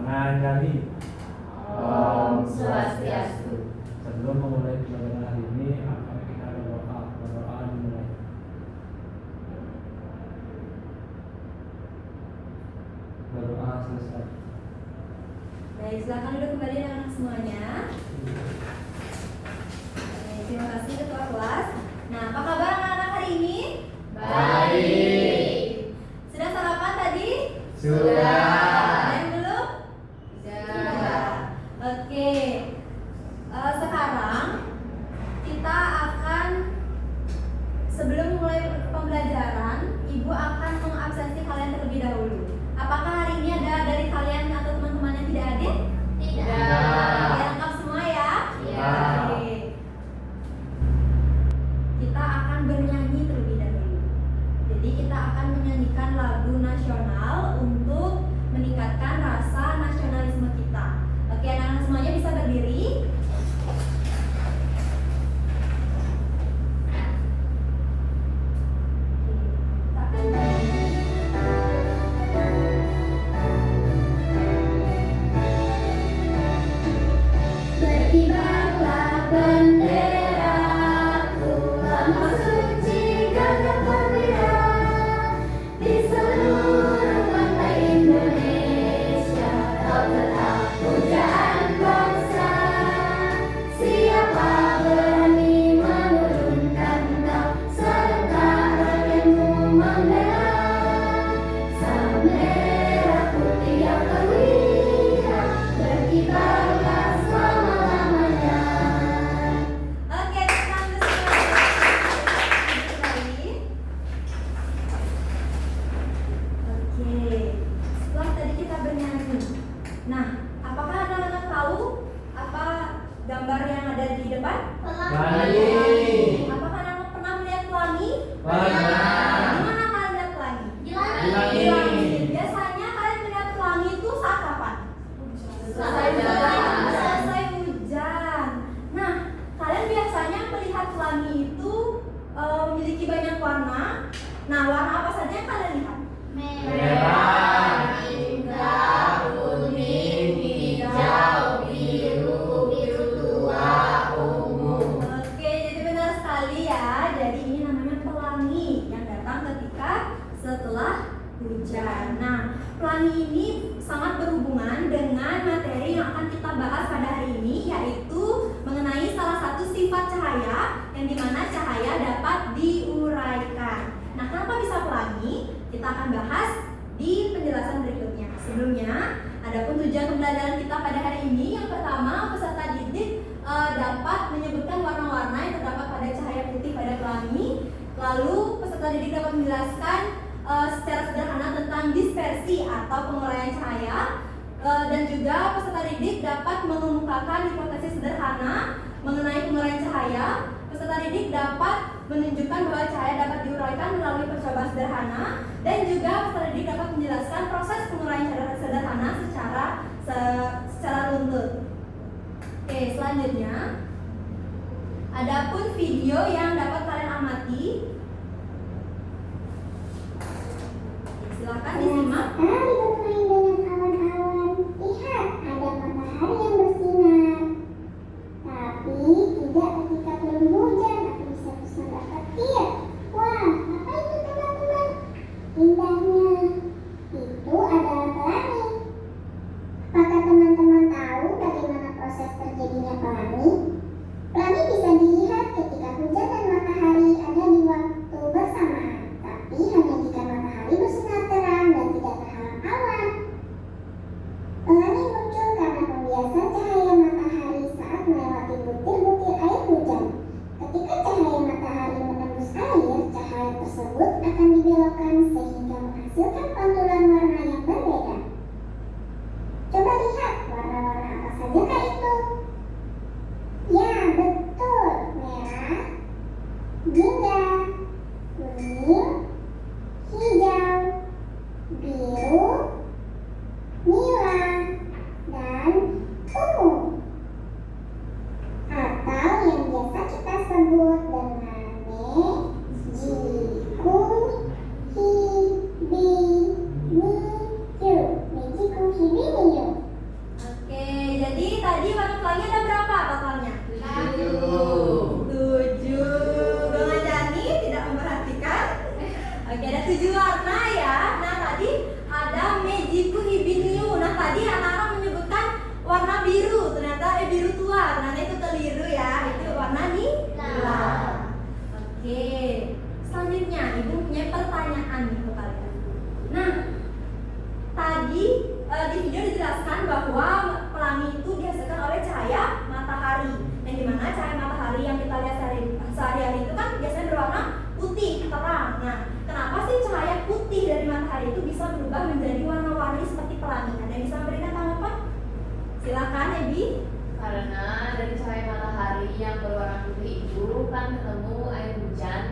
mengajari. Om Swastiastu. Sebelum memulai pelajaran hari ini, akan kita berdoa. Berdoa dimulai. Berdoa selesai. Baik, silakan duduk kembali anak-anak semuanya. Terima kasih ketua kelas. Nah, apa kabar anak-anak hari ini? Baik. Sudah sarapan tadi? Sudah. Dan belum? Sudah. Oke. Sekarang kita akan, sebelum mulai pembelajaran, Ibu akan mengabsensi kalian terlebih dahulu. Apakah hari ini ada dari kalian atau teman-teman yang tidak hadir? Tidak. Oke, lengkap semua ya? Ya. Oke. Kita akan bernyanyi terlebih dahulu. Jadi kita akan menyanyikan lagu nasional untuk meningkatkan rasa nasionalisme kita. Oke, anak-anak semuanya bisa berdiri. Berkibarlah benderaku, lambang suci gagah perwira di seluruh pantai Indonesia. Kau tetap pujaan bangsa. Siapa berani menurunkan kau, serta rakyatmu membela. Sang merah putih yang perwira, berkibarlah selama-lamanya. Oke, tenang sekali. Oke, setelah tadi kita bernyanyi. Nah, apakah anak-anak tahu apa gambar yang ada di depan? Pelangi. Apakah anak-anak pernah melihat pelangi? Pernah. Di mana kalian lihat pelangi? Di langit. Di langit. Biasanya kalian melihat pelangi itu saat kapan? Selesai hujan. Selesai hujan. Nah, kalian biasanya melihat pelangi itu memiliki banyak warna. Nah, warna apa saja yang kalian lihat? Merah, indah, kuning, hijau, biru, biru tua, ungu. Oke, jadi benar sekali ya. Jadi ini namanya pelangi yang datang ketika setelah hujan. Nah, pelangi ini sangat berhubungan dengan materi yang akan kita bahas pada hari ini, yaitu mengenai salah satu sifat cahaya yang dimana cahaya dapat diuraikan. Nah, kenapa bisa pelangi? Kita akan bahas di penjelasan berikutnya. Sebelumnya, adapun tujuan pembelajaran kita pada hari ini, yang pertama, peserta didik dapat menyebutkan warna-warna yang terdapat pada cahaya putih pada pelangi. Lalu peserta didik dapat menjelaskan secara sederhana tentang dispersi atau penguraian cahaya, dan juga peserta didik dapat mengemukakan hipotesis sederhana mengenai penguraian cahaya. Peserta didik dapat menunjukkan bahwa cahaya dapat diuraikan melalui percobaan sederhana, dan juga peserta didik dapat menjelaskan proses penguraian cahaya sederhana secara runtut. Oke, selanjutnya, adapun video yang dapat kalian amati. Silakan disimak. Sekali bermain dengan awan-awan. Lihat, ada matahari yang bersinar. Tapi tidak ketika turun hujan atau bisa bersandar petir. Wah, apa itu teman-teman? Indahnya. Itu adalah pelangi. Apakah teman-teman tahu bagaimana proses terjadinya pelangi? Pelangi bisa dilihat ketika hujan dan matahari ada di waktu bersamaan, tapi hanya jika matahari bersinar terang dan tidak terhalang awan. Pelangi muncul karena pembiasan cahaya matahari saat melewati butir-butir air hujan. Ketika cahaya matahari menembus air, cahaya tersebut akan dibelokkan sehingga menghasilkan pantulan warna yang berbeda. Coba lihat warna-warna apa sajakah itu? Ya, betul. Merah, jingga, kuning, hijau, biru, nila, dan ungu. Atau yang biasa kita sebut dengan mejiku, hibi, miyu. Mejiku, hibi, miyu. dijelaskan bahwa pelangi itu dihasilkan oleh cahaya matahari. Yang dimana cahaya matahari yang kita lihat sehari-hari itu kan biasanya berwarna putih terang. Nah, kenapa sih cahaya putih dari matahari itu bisa berubah menjadi warna-warni seperti pelangi? Ada yang bisa memberikan tanggapan? Silakan, Ebi. Karena dari cahaya matahari yang berwarna putih itu kan ketemu air hujan,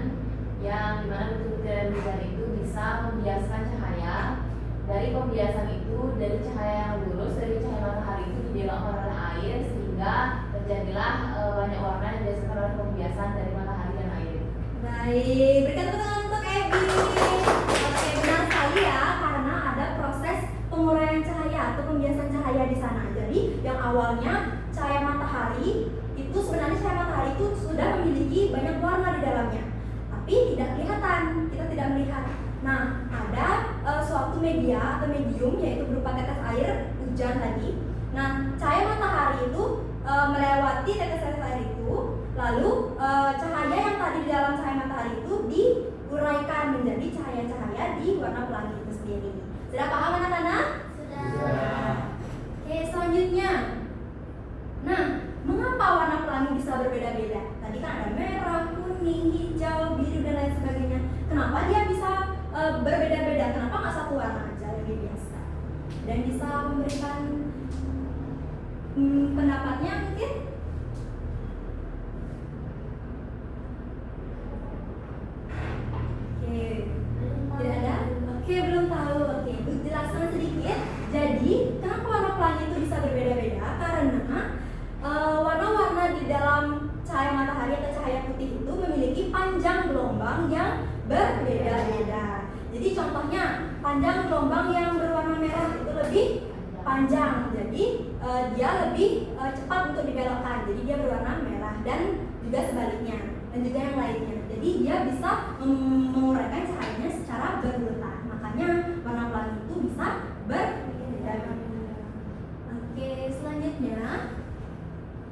yang dimana betul-betul air hujan itu bisa membiaskan cahaya. Dari pembiasan itu, dari cahaya yang lurus dari cahaya matahari itu dibelokkan oleh air, sehingga terjadilah banyak warna yang dihasilkan oleh pembiasan dari matahari dan air. Baik, berikan tepuk tangan untuk Ebi. Oke, benar sekali ya, karena ada proses penguraian cahaya atau pembiasan cahaya di sana. Jadi yang awalnya cahaya matahari itu sebenarnya cahaya matahari itu sudah memiliki banyak warna di dalamnya, tapi tidak kelihatan, kita tidak melihat. Nah, ada suatu media atau medium yaitu berupa tetes air hujan tadi. Nah, cahaya matahari itu melewati tetes air itu, lalu cahaya yang tadi di dalam cahaya matahari itu diuraikan menjadi cahaya-cahaya di warna pelangi itu sendiri. Sudah paham anak-anak? Sudah. Oke, selanjutnya. Nah, mengapa warna pelangi bisa berbeda-beda? Tadi kan ada merah, kuning, hijau, biru dan lain sebagainya. Kenapa dia bisa berbeda-beda? Kenapa nggak satu warna aja lebih biasa? Dan bisa memberikan pendapatnya mungkin? Oke, tidak ada? Oke, belum tahu. Oke, itu jelaskan sedikit. Jadi, kenapa warna pelangi itu bisa berbeda-beda? Karena warna-warna di dalam cahaya matahari atau cahaya putih itu memiliki panjang gelombang yang berbeda-beda. Jadi contohnya, panjang gelombang yang berwarna merah itu lebih panjang. Jadi dia lebih cepat untuk dibelokkan. Jadi dia berwarna merah dan juga sebaliknya dan juga yang lainnya. Jadi dia bisa menguraikan cahayanya secara berurutan. Makanya warna pelangi itu bisa berbeda-beda. Oke, selanjutnya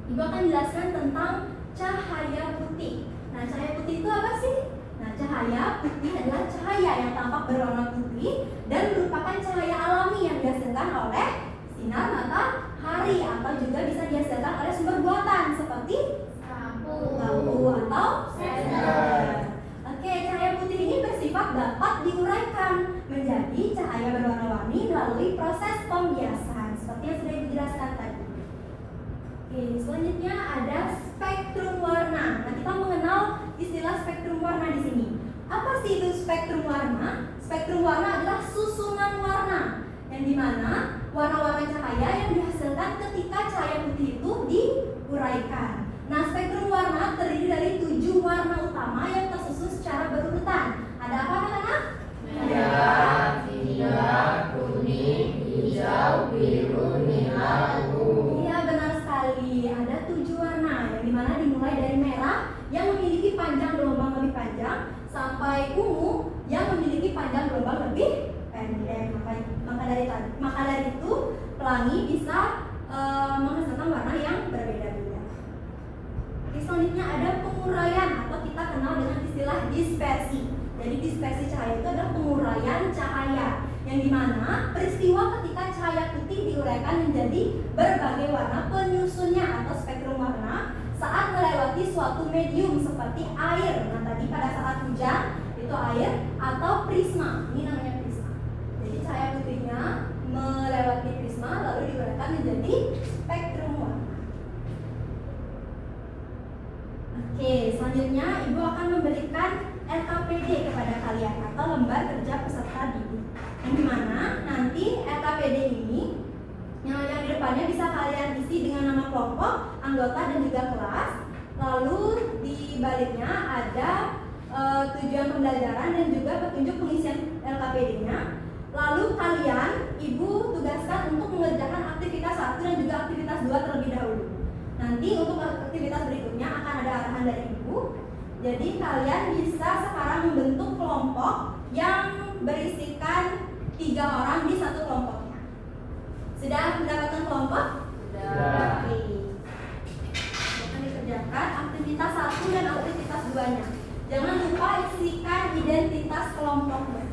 Ibu akan jelaskan tentang cahaya putih. Nah, cahaya putih itu apa sih? Nah, cahaya putih adalah cahaya yang tampak berwarna putih dan merupakan cahaya alami yang dihasilkan oleh sinar matahari atau juga bisa dihasilkan oleh sumber buatan seperti lampu atau senter. Oke, cahaya putih ini bersifat dapat diuraikan menjadi cahaya berwarna-warni melalui proses pembiasan seperti yang sudah dijelaskan tadi. Oke, selanjutnya ada spektrum warna. Nah, kita mengenal istilah spektrum warna di sini. Apa sih itu spektrum warna? Spektrum warna adalah susunan warna yang dimana warna-warna cahaya yang dihasilkan ketika cahaya putih itu diuraikan. Nah, spektrum warna terdiri dari 7 warna utama yang tersusun secara berurutan. Ada apa anak-anak? Merah, hijau, kuning, hijau, biru, merah, ungu. Iya, benar sekali. Ada 7 warna yang dimana dimulai dari merah yang memiliki panjang gelombang lebih panjang sampai ungu yang memiliki panjang gelombang lebih pendek. Maka dari itu pelangi bisa menghasilkan warna yang berbeda-beda. Selanjutnya ada penguraian atau kita kenal dengan istilah dispersi. Jadi dispersi cahaya itu adalah penguraian cahaya yang dimana peristiwa ketika cahaya putih diuraikan menjadi berbagai warna penyusunnya atau spektrum warna saat melewati suatu medium seperti air. Nah, tadi pada saat hujan itu air atau prisma. Ini namanya prisma. Jadi cahaya putihnya melewati prisma lalu diuraikan menjadi spektrum warna. Oke, selanjutnya Ibu akan memberikan LKPD kepada kalian atau lembar kerja peserta didik. Yang dimana nanti LKPD ini yang di depannya bisa kalian isi dengan nama kelompok, anggota dan juga kelas. Lalu di baliknya ada tujuan pembelajaran dan juga petunjuk pengisian LKPD-nya. Lalu kalian, Ibu tugaskan untuk mengerjakan aktivitas 1 dan juga aktivitas 2 terlebih dahulu. Nanti untuk aktivitas berikutnya akan ada arahan dari Ibu. Jadi kalian bisa sekarang membentuk kelompok yang berisikan 3 orang di satu kelompoknya. Sudah mendapatkan kelompok? Sudah. Oke. Akan dikerjakan aktivitas 1 dan aktivitas 2-nya. Jangan lupa isikan identitas kelompoknya.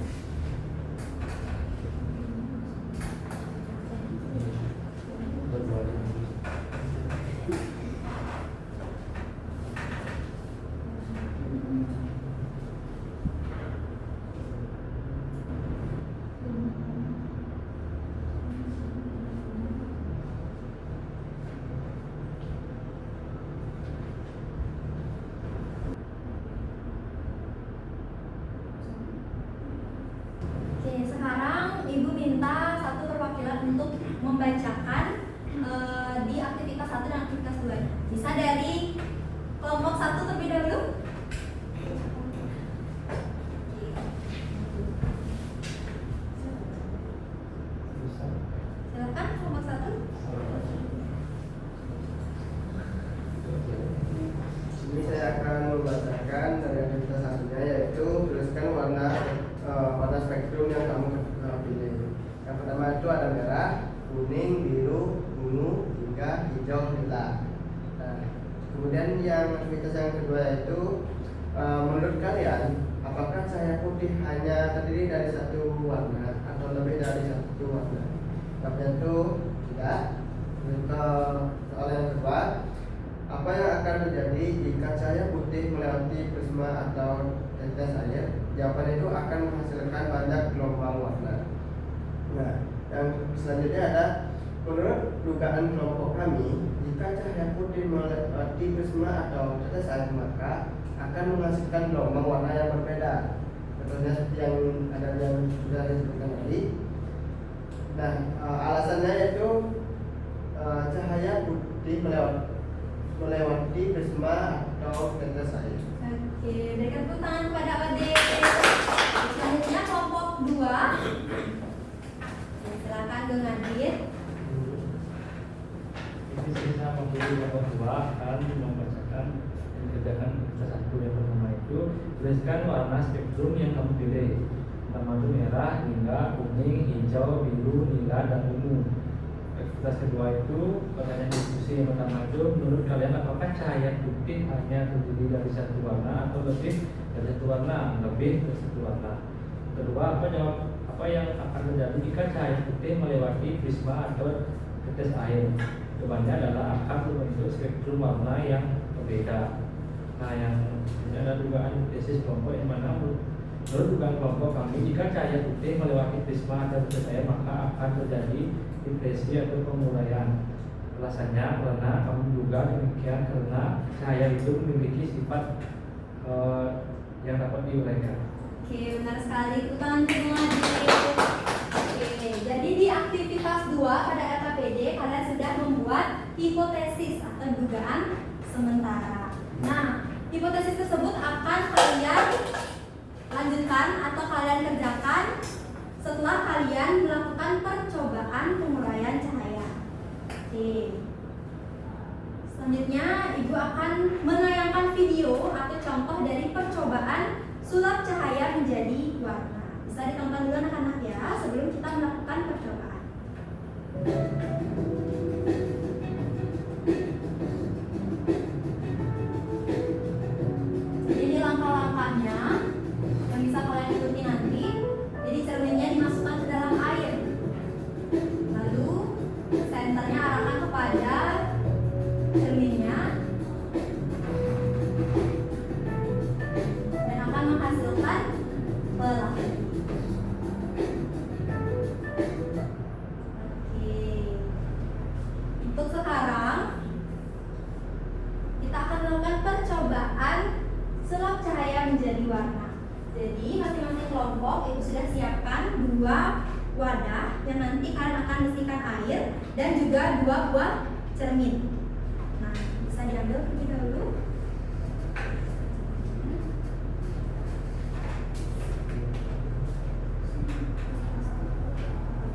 itu ada merah, kuning, biru, ungu, hingga hijau, lila. Nah, kemudian yang aktivitas yang kedua yaitu menurut kalian apakah cahaya putih hanya terdiri dari satu warna atau lebih dari satu warna? Jawabnya itu tidak. Untuk soal yang kedua, apa yang akan terjadi jika cahaya putih melewati prisma atau tetes air? Jawaban itu akan menghasilkan banyak gelombang warna. Nah, yang selanjutnya ada menurut dugaan kelompok kami, jika cahaya putih melewati prisma atau tetes air maka akan menghasilkan gelombang warna yang berbeda. Contohnya seperti yang ada yang sudah disebutkan tadi. Nah, alasannya yaitu cahaya putih melewati prisma atau tetes air. Oke, berikan tepuk tangan kepada adik. Selanjutnya kelompok 2. Silakan Gung Adit. Ini sisa pembeli kelompok 2 akan membacakan dan kerjakan kelas 1 yang pertama itu tuliskan warna spektrum yang kamu pilih. Pertama itu merah, hingga kuning, hijau, biru, nila, dan ungu. Aktivitas kedua itu pertanyaan diskusi. Yang pertama itu menurut kalian apakah cahaya putih hanya terdiri dari satu warna atau lebih dari satu warna? Lebih dari satu warna. Kedua, apa yang akan terjadi jika cahaya putih melewati prisma atau tetes air? Jawabannya adalah akan membentuk spektrum warna yang berbeda. Nah, yang ini ada dugaan tesis kelompok yang mana menurut dugaan kelompok kami, jika cahaya putih melewati prisma atau tetes air maka akan terjadi depresi atau penguraian. Alasannya karena kami juga demikian karena cahaya itu memiliki sifat yang dapat diuraikan. Oke, benar sekali. Tepuk tangan semua. Oke, jadi di aktivitas 2 pada LKPD kalian sudah membuat hipotesis atau dugaan sementara. Nah, hipotesis tersebut akan kalian lanjutkan atau kalian kerjakan setelah kalian melakukan percobaan penguraian cahaya. Oke. Selanjutnya, Ibu akan menayangkan video atau contoh dari percobaan sulap cahaya menjadi warna. Bisa ditonton dulu anak-anak ya sebelum kita melakukan percobaan. Jadi ini langkah-langkahnya yang bisa kalian ikuti nanti. Jadi cerminnya dimasukkan ke dalam air. Lalu senternya arahkan kepada cerminnya dan akan menghasilkan pelangi. Oke. Untuk sekarang kita akan melakukan percobaan sulap cahaya menjadi warna. Jadi masing-masing kelompok itu sudah siapkan 2 wadah yang nanti kalian akan isikan air dan juga 2 buah cermin. Nah, bisa diambil terlebih dahulu.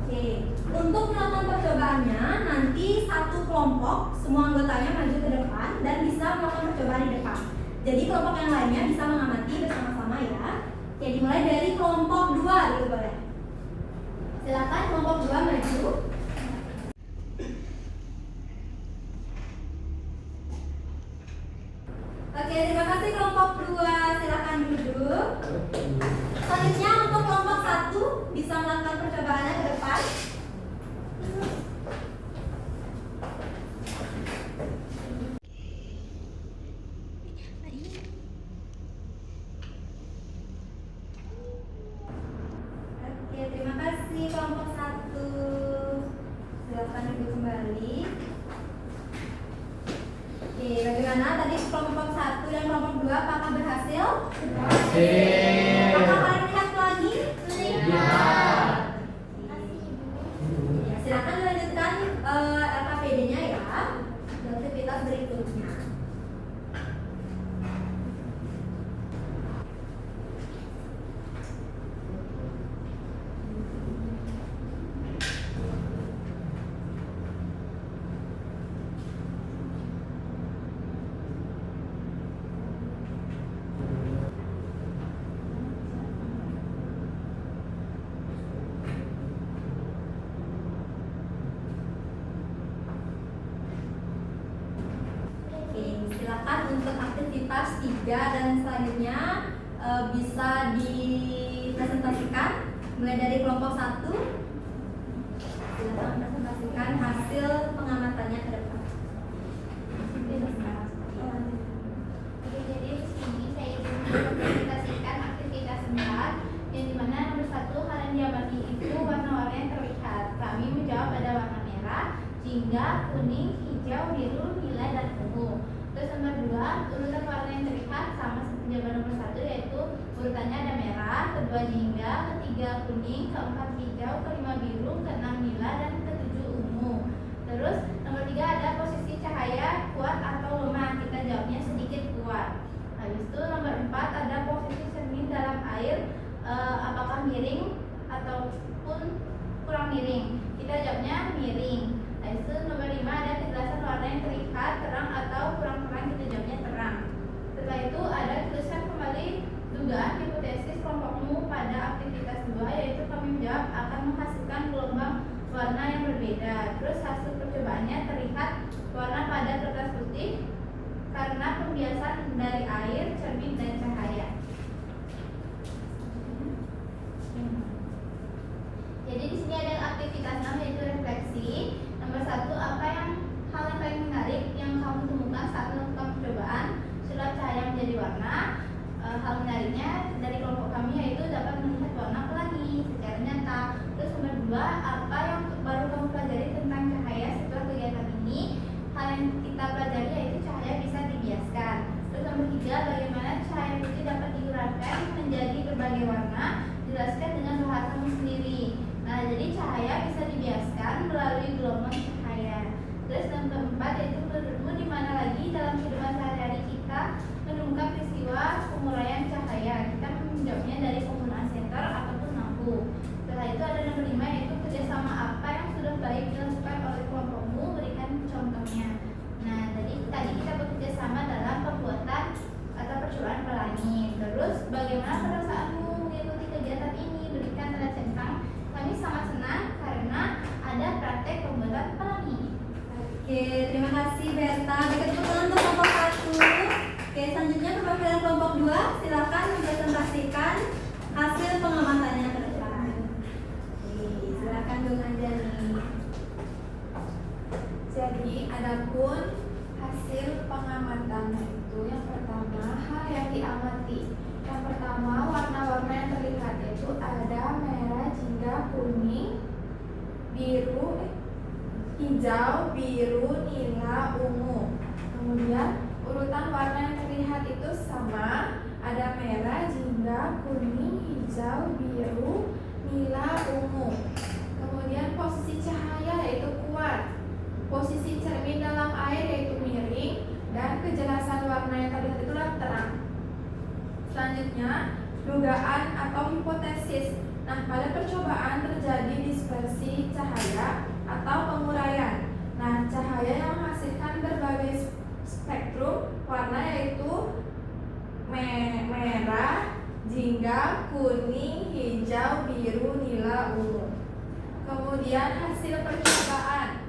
Oke, untuk melakukan percobaannya nanti satu kelompok semua anggotanya maju ke depan dan bisa melakukan percobaan di depan. Jadi kelompok yang lainnya bisa mengamati bersama-sama ya. Oke, dimulai dari kelompok 2 dulu boleh. Silakan kelompok 2 maju. Oke, terima kasih kelompok 2. Silakan duduk. Selanjutnya untuk kelompok 1 bisa melakukan percobaannya ke depan. Oke, terima kasih kelompok 1. untuk aktivitas 3 dan selanjutnya bisa dipresentasikan mulai dari kelompok 1. Silakan presentasikan hasil pengamatannya ke depan. Oke, jadi di sini saya ingin mempresentasikan aktivitas 4 yang dimana nomor 1 hal yang diamati itu warna-warna yang terlihat. Kami menjawab ada warna merah, jingga, kuning, hijau, biru, nilai, dan ungu. Terus nomor 2 urutan warna yang terlihat sama seperti jawaban nomor 1, yaitu urutannya ada merah, kedua jingga, ketiga kuning, keempat hijau, kelima biru, keenam nilai, dan ketujuh ungu. Terus nomor 3 ada posisi cahaya kuat atau lemah. Kita jawabnya sedikit kuat. Habis itu nomor 4 ada posisi cermin dalam air, apakah miring ataupun kurang miring. Kita jawabnya miring. Habis itu nomor 5 ada kejelasan warna yang terlihat terang atau kurang terang. Kita jawabnya terang. Setelah itu ada tuliskan kembali dugaan hipotesis kelompokmu pada aktivitas 2, yaitu kami menjawab akan menghasilkan gelombang warna yang berbeda. Terus hasil percobaannya terlihat warna pada kertas putih karena pembiasan dari air, cermin, dan cahaya. Jadi di sini ada aktivitas 6 yaitu refleksi. Nomor 1, apa yang hal yang paling menarik yang kamu temukan saat melakukan percobaan sulap cahaya menjadi warna. Hal menariknya dari kelompok kami yaitu dapat melihat warna pelangi secara nyata. Terus nomor 2, apa yang baru kamu pelajari tentang cahaya setelah kegiatan ini? Hal yang kita pelajari yaitu cahaya bisa dibiaskan. Terus nomor 3, bagaimana cahaya putih dapat diuraikan menjadi berbagai warna. Jelaskan dengan bahasamu sendiri. Nah, jadi cahaya bisa dibiaskan melalui gelombang cahaya. Terus nomor 4 yaitu menurutmu di mana lagi dalam kehidupan sehari-hari kita menemukan peristiwa penguraian cahaya? Kita menjawabnya dari penggunaan senter ataupun lampu. Setelah itu ada nomor 5 yaitu kerjasama apa yang sudah baik dilakukan oleh kelompokmu, berikan contohnya. Nah, tadi kita bekerja sama dalam pembuatan atau percobaan pelangi. Terus bagaimana perasaanmu mengikuti kegiatan ini? Berikan tanda centang. Kami sangat senang karena ada praktek pembuatan pelangi. Oke, terima kasih Berta. Berikan tepuk tangan untuk kelompok 1. Oke, selanjutnya perwakilan kelompok 2, silakan mempresentasikan hasil pengamatannya ke depan. Oke, silakan Bung Anjani. Jadi adapun hasil pengamatannya itu yang pertama hal yang diamati. Yang pertama warna-warna yang terlihat yaitu ada merah, jingga, kuning, biru, hijau, biru, nila, ungu. Kemudian urutan warna yang terlihat itu sama, ada merah, jingga, kuning, hijau, biru, nila, ungu. Kemudian posisi cahaya yaitu kuat, posisi cermin dalam air yaitu miring, dan kejelasan warna yang terlihat itulah terang. Selanjutnya dugaan atau hipotesis. Nah, pada percobaan terjadi dispersi cahaya atau penguraian. Nah, cahaya yang menghasilkan berbagai spektrum warna yaitu merah, jingga, kuning, hijau, biru, nila, ungu. Kemudian hasil percobaan.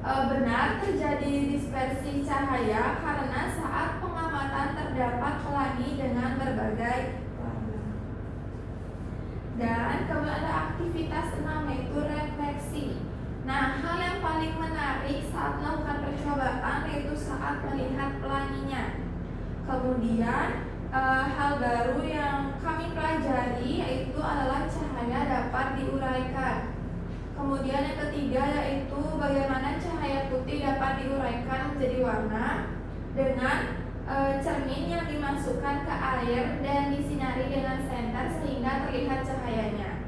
Benar terjadi dispersi cahaya karena saat pengamatan terdapat pelangi dengan berbagai warna. Dan kemudian ada aktivitas 6 yaitu refleksi. Nah, hal yang paling menarik saat melakukan percobaan yaitu saat melihat pelanginya. Kemudian hal baru yang kami pelajari yaitu adalah cahaya dapat diuraikan. Kemudian yang ketiga yaitu bagaimana cahaya putih dapat diuraikan menjadi warna dengan cermin yang dimasukkan ke air dan disinari dengan senter sehingga terlihat cahayanya.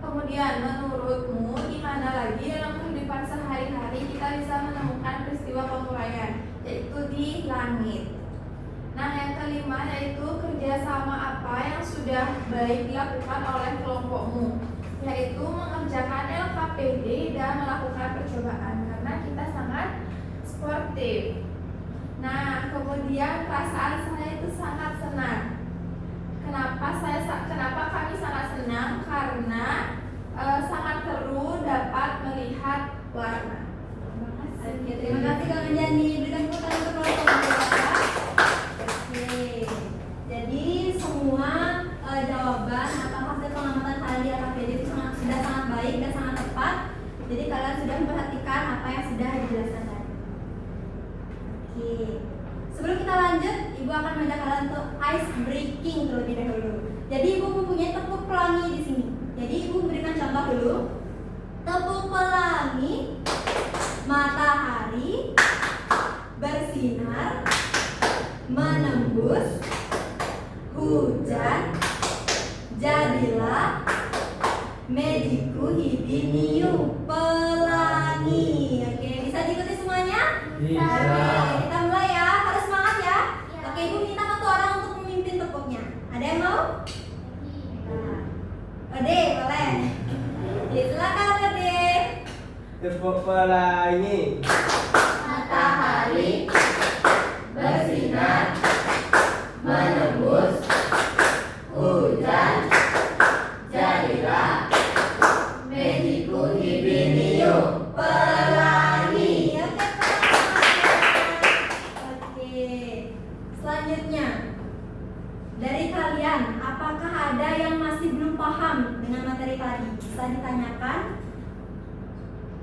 Kemudian menurutmu di mana lagi dalam kehidupan sehari-hari kita bisa menemukan peristiwa penguraian? Yaitu di langit. Nah, yang kelima yaitu kerjasama apa yang sudah baik dilakukan oleh kelompokmu, yaitu mengerjakan LKPD dan melakukan percobaan karena kita sangat sportif. Nah, kemudian perasaan saya itu sangat senang. Kenapa kami sangat senang? Karena sangat seru dapat melihat warna. Terima kasih. Oke, terima kasih Kang Anjani. Berikan tepuk tangan untuk kelompok Jadi kalian sudah memperhatikan apa yang sudah dijelaskan tadi. Oke. Sebelum kita lanjut, Ibu akan mengajak kalian untuk ice breaking terlebih dahulu. Jadi Ibu mempunyai tepuk pelangi di sini. Jadi Ibu berikan contoh dulu. Tepuk pelangi, matahari bersinar, menembus, hujan, jadilah Magiku Hibiniu pelangi. Oke, bisa diikuti semuanya? Bisa. Oke, kita mulai ya. Harus semangat ya. Ya. Oke, Ibu minta satu orang untuk memimpin tepuknya. Ada yang mau? Nah. Ode, boleh. Ya, silakan Ode. Tepuk pelangi. Matahari bersinar, menembus, hujan, jadilah Magiku Hibiniu pelangi. Oke, selanjutnya dari kalian, apakah ada yang masih belum paham dengan materi tadi? Bisa ditanyakan.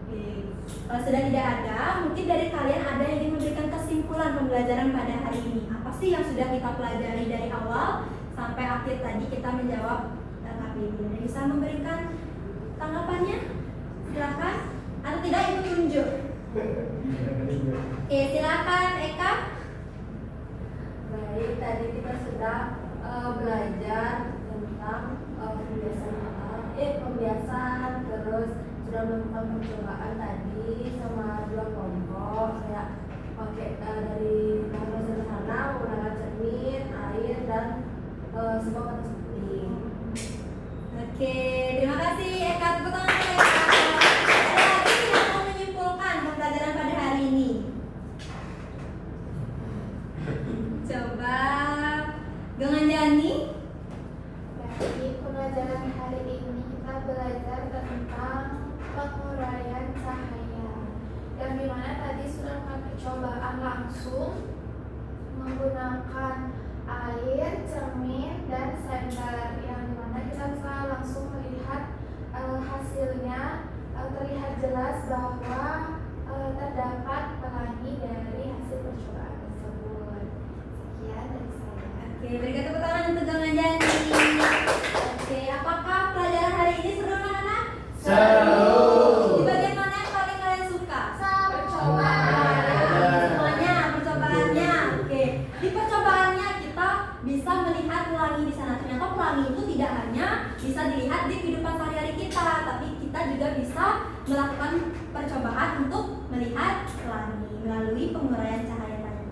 Oke, kalau sudah tidak ada, mungkin dari kalian ada yang ingin memberikan kesimpulan pembelajaran pada hari ini. Apa sih yang sudah kita pelajari dari awal sampai akhir tadi kita menjawab KPI? Ada yang bisa memberikan tanggapannya? Silakan. Atau tidak, Ibu tunjuk. Oke, silakan Eka. Baik, tadi kita sudah belajar tentang pembiasaan, terus sudah melakukan percobaan tadi sama dua kelompok, kayak pakai dari bahan sederhana menggunakan cermin, air, dan sebuah kata seperti. Oke, terima kasih Eka. Tepuk tangan untuk Eka. Ada lagi yang mau menyimpulkan pembelajaran pada hari ini? Coba dengan Jani. Dari pembelajaran hari ini kita belajar tentang penguraian cahaya, yang dimana tadi sudah melakukan percobaan langsung menggunakan air, cermin, dan senter, yang dimana kita bisa langsung melihat hasilnya. Terlihat jelas bahwa terdapat pelangi dari hasil percobaan tersebut. Sekian dari saya. Oke, berikan tepuk tangan untuk dengan Jani. Oke, apakah pelajaran hari ini seru anak-anak? Seru. Di bagian mana yang paling kalian suka? Percobaan. Semuanya percobaannya. Oke, di percobaannya kita bisa melihat pelangi di sana. Ternyata pelangi itu tidak hanya bisa dilihat di kehidupan sehari-hari kita, tapi kita juga bisa melakukan percobaan untuk melihat pelangi melalui penguraian cahaya tadi.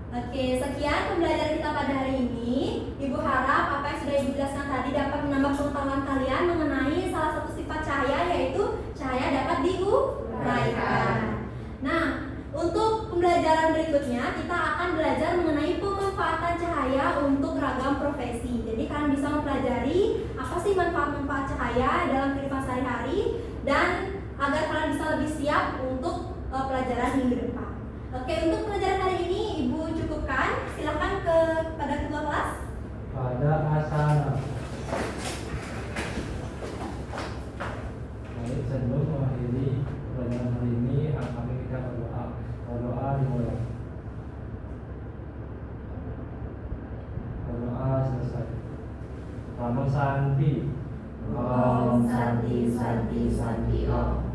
Oke, sekian pembelajaran kita pada hari ini. Ibu harap apa yang sudah Ibu jelaskan tadi dapat menambah pengetahuan kalian mengenai salah satu sifat cahaya, yaitu cahaya dapat diuraikan. Nah, untuk pembelajaran berikutnya kita akan belajar mengenai pemanfaatan cahaya untuk ragam profesi. Jadi kalian bisa mempelajari apa sih manfaat-manfaat cahaya dalam kehidupan sehari-hari, dan agar kalian bisa lebih siap untuk pelajaran minggu depan. Oke, untuk pelajaran hari ini Ibu cukupkan. Silakan kepada ketua kelas. Pada asana. Baik, sebelum mengakhiri pelajaran hari ini, kami kita berdoa. Berdoa dimulai. Berdoa selesai. Namo Santi. Om Santi Santi Santi Om.